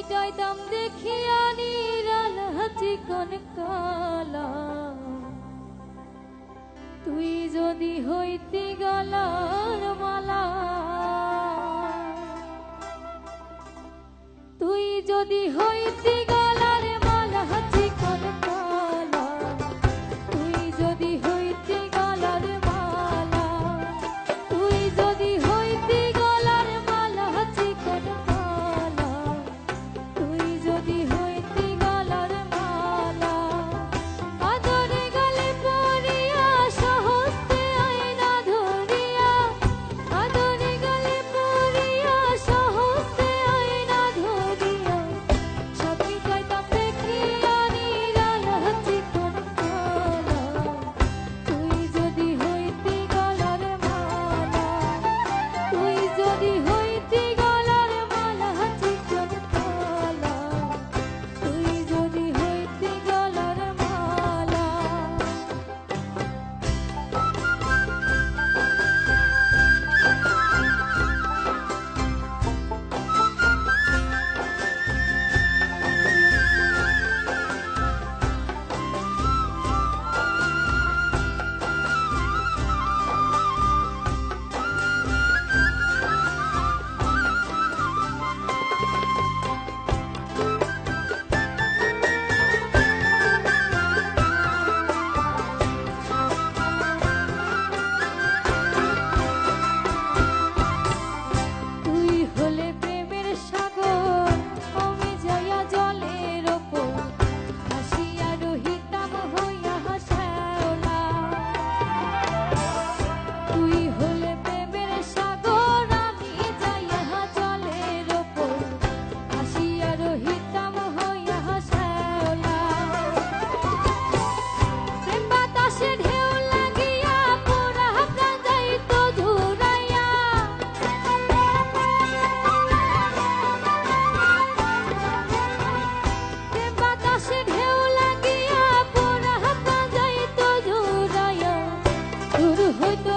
যাইতাম দেখিয়া নিরাল চিকন কালা, তুই যদি হইতি গলার মালা, তুই যদি হইতি গলার মালা চিকন কালা, তুই যদি হইতি গলার মালা, তুই যদি হইতি গলার মালা চিকন কালা, তুই যদি হইতি গলার মালা, আদরে গলে পড়িয়া সহস্তে আয়না ধরিয়া, আদরে গলে পড়িয়া সহস্তে আয়না ধরিয়া, স্বপ্নে যাইতাম দেখিয়া নিরাল চিকন কালা, তুই যদি হইতি গলার মালা, তুই যদি হইতি গলার মালা চিকন কালা, তুই যদি হইতি গলার মালা। তুই হলে প্রেমের সাগর, আমি যাইয়া জলের ওপর, হাসিয়া রহিতাম হইয়া শ্যাওলা। তুই হলে প্রেমের সাগর, আমি যাইয়া জলের ওপর, হাসিয়া রহিতাম হইয়া শ্যাওলা। প্রেম বাতাসে ঢেউ লাগিয়া পুরা প্রাণ যাইত ঝুরাইয়া, প্রেম বাতাসে ঢেউ লাগিয়া পুরা প্রাণ যাইত ঝুরাইয়া, দূর হইত